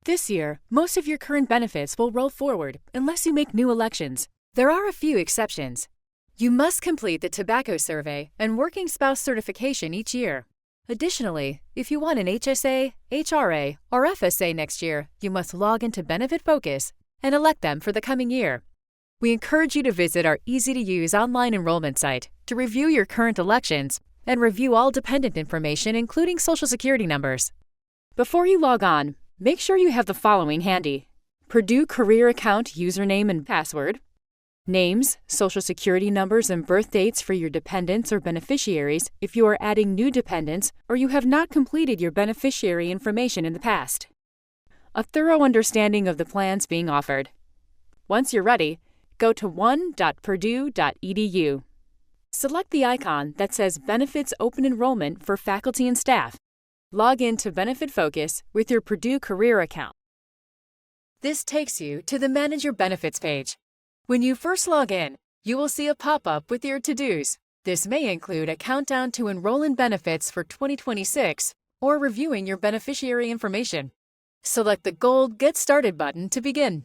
This year, most of your current benefits will roll forward unless you make new elections. There are a few exceptions. You must complete the tobacco survey and working spouse certification each year. Additionally, if you want an HSA, HRA, or FSA next year, you must log into Benefit Focus and elect them for the coming year. We encourage you to visit our easy-to-use online enrollment site to review your current elections and review all dependent information, including Social Security numbers. Before you log on, make sure you have the following handy: Purdue Career Account username and password, names, Social Security numbers, and birth dates for your dependents or beneficiaries if you are adding new dependents or you have not completed your beneficiary information in the past. A thorough understanding of the plans being offered. Once you're ready, go to one.purdue.edu. Select the icon that says Benefits Open Enrollment for faculty and staff. Log in to Benefit Focus with your Purdue Career account. This takes you to the Manage Your Benefits page. When you first log in, you will see a pop-up with your to-dos. This may include a countdown to enroll in benefits for 2026 or reviewing your beneficiary information. Select the gold Get Started button to begin.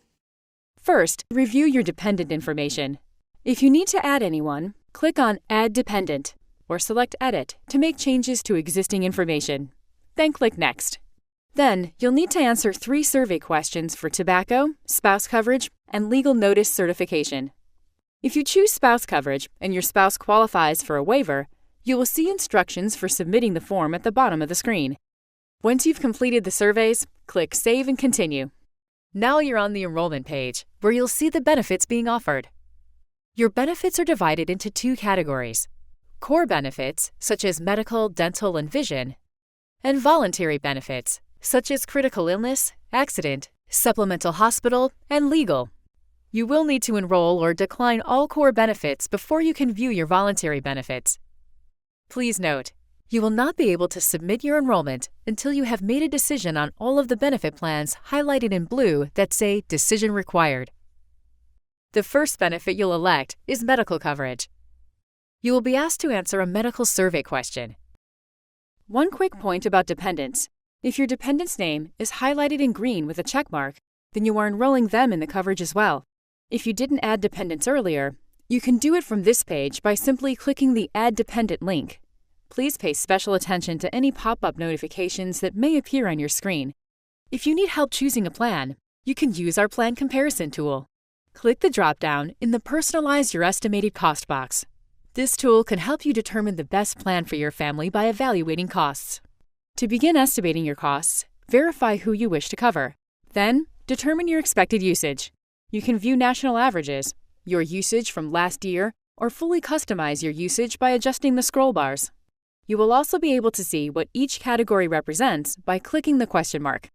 First, review your dependent information. If you need to add anyone, click on Add Dependent or select Edit to make changes to existing information. Then click Next. Then, you'll need to answer 3 survey questions for tobacco, spouse coverage, and legal notice certification. If you choose spouse coverage and your spouse qualifies for a waiver, you will see instructions for submitting the form at the bottom of the screen. Once you've completed the surveys, click Save and Continue. Now you're on the enrollment page, where you'll see the benefits being offered. Your benefits are divided into 2 categories: core benefits, such as medical, dental, and vision, and voluntary benefits, such as critical illness, accident, supplemental hospital, and legal. You will need to enroll or decline all core benefits before you can view your voluntary benefits. Please note, you will not be able to submit your enrollment until you have made a decision on all of the benefit plans highlighted in blue that say Decision Required. The first benefit you'll elect is medical coverage. You will be asked to answer a medical survey question. One quick point about dependents. If your dependent's name is highlighted in green with a check mark, then you are enrolling them in the coverage as well. If you didn't add dependents earlier, you can do it from this page by simply clicking the Add Dependent link. Please pay special attention to any pop-up notifications that may appear on your screen. If you need help choosing a plan, you can use our plan comparison tool. Click the drop-down in the Personalize Your Estimated Cost box. This tool can help you determine the best plan for your family by evaluating costs. To begin estimating your costs, verify who you wish to cover. Then, determine your expected usage. You can view national averages, your usage from last year, or fully customize your usage by adjusting the scroll bars. You will also be able to see what each category represents by clicking the question mark.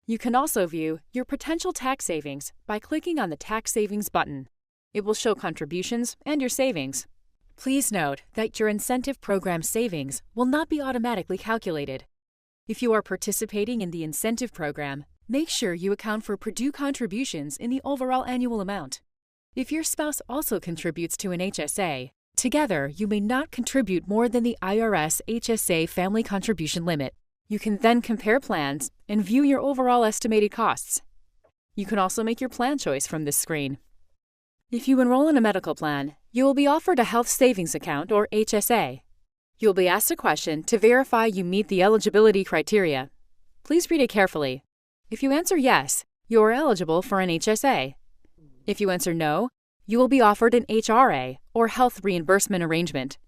You can also view your potential tax savings by clicking on the Tax Savings button. It will show contributions and your savings. Please note that your incentive program savings will not be automatically calculated. If you are participating in the incentive program, make sure you account for Purdue contributions in the overall annual amount. If your spouse also contributes to an HSA, together you may not contribute more than the IRS HSA family contribution limit. You can then compare plans and view your overall estimated costs. You can also make your plan choice from this screen. If you enroll in a medical plan, you will be offered a Health Savings Account, or HSA. You will be asked a question to verify you meet the eligibility criteria. Please read it carefully. If you answer yes, you are eligible for an HSA. If you answer no, you will be offered an HRA, or Health Reimbursement Arrangement.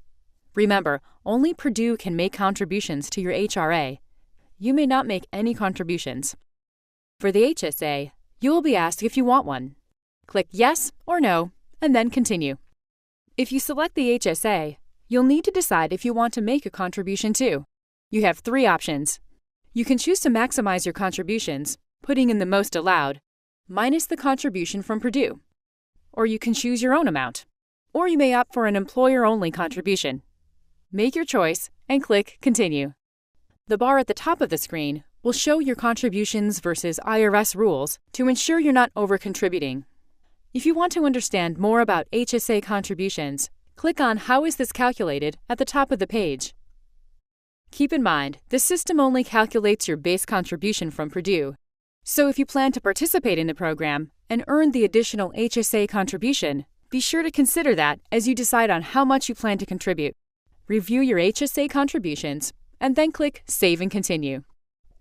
Remember, only Purdue can make contributions to your HRA. You may not make any contributions. For the HSA, you will be asked if you want one. Click Yes or No, and then Continue. If you select the HSA, you'll need to decide if you want to make a contribution too. You have 3 options. You can choose to maximize your contributions, putting in the most allowed, minus the contribution from Purdue. Or you can choose your own amount. Or you may opt for an employer-only contribution. Make your choice and click Continue. The bar at the top of the screen will show your contributions versus IRS rules to ensure you're not over-contributing. If you want to understand more about HSA contributions, click on How is this calculated at the top of the page. Keep in mind, the system only calculates your base contribution from Purdue. So if you plan to participate in the program and earn the additional HSA contribution, be sure to consider that as you decide on how much you plan to contribute. Review your HSA contributions and then click Save and Continue.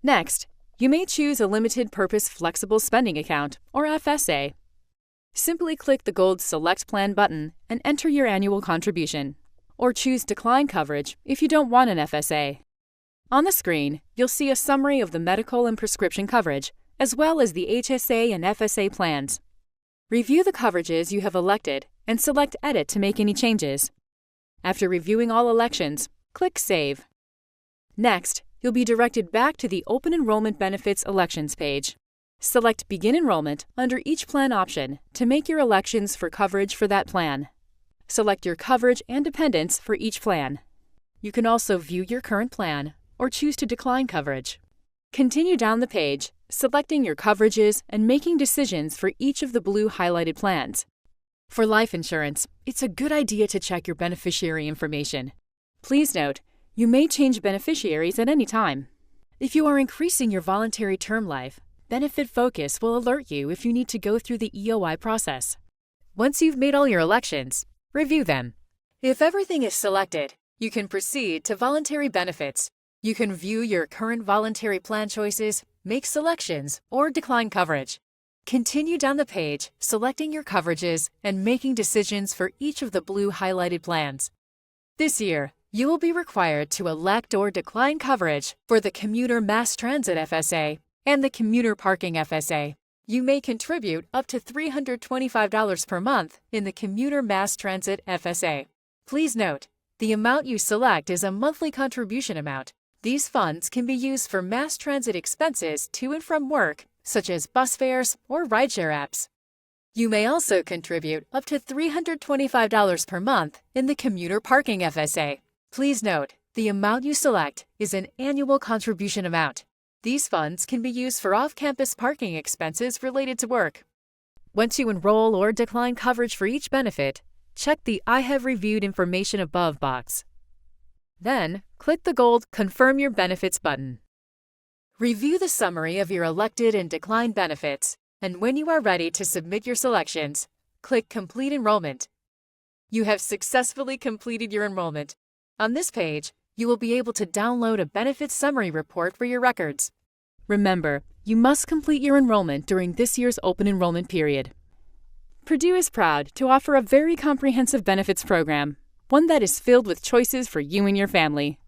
Next, you may choose a Limited Purpose Flexible Spending Account, or FSA. Simply click the gold Select Plan button and enter your annual contribution, or choose Decline Coverage if you don't want an FSA. On the screen, you'll see a summary of the medical and prescription coverage, as well as the HSA and FSA plans. Review the coverages you have elected and select Edit to make any changes. After reviewing all elections, click Save. Next, you'll be directed back to the Open Enrollment Benefits Elections page. Select Begin Enrollment under each plan option to make your elections for coverage for that plan. Select your coverage and dependents for each plan. You can also view your current plan or choose to decline coverage. Continue down the page, selecting your coverages and making decisions for each of the blue highlighted plans. For life insurance, it's a good idea to check your beneficiary information. Please note, you may change beneficiaries at any time. If you are increasing your voluntary term life, Benefit Focus will alert you if you need to go through the EOI process. Once you've made all your elections, review them. If everything is selected, you can proceed to Voluntary Benefits. You can view your current voluntary plan choices, make selections, or decline coverage. Continue down the page, selecting your coverages and making decisions for each of the blue highlighted plans. This year, you will be required to elect or decline coverage for the Commuter Mass Transit FSA and the Commuter Parking FSA. You may contribute up to $325 per month in the Commuter Mass Transit FSA. Please note, the amount you select is a monthly contribution amount. These funds can be used for mass transit expenses to and from work, such as bus fares or rideshare apps. You may also contribute up to $325 per month in the Commuter Parking FSA. Please note, the amount you select is an annual contribution amount. These funds can be used for off-campus parking expenses related to work. Once you enroll or decline coverage for each benefit, check the I have reviewed information above box. Then, click the gold Confirm Your Benefits button. Review the summary of your elected and declined benefits, and when you are ready to submit your selections, click Complete Enrollment. You have successfully completed your enrollment. On this page, you will be able to download a benefits summary report for your records. Remember, you must complete your enrollment during this year's open enrollment period. Purdue is proud to offer a very comprehensive benefits program, one that is filled with choices for you and your family.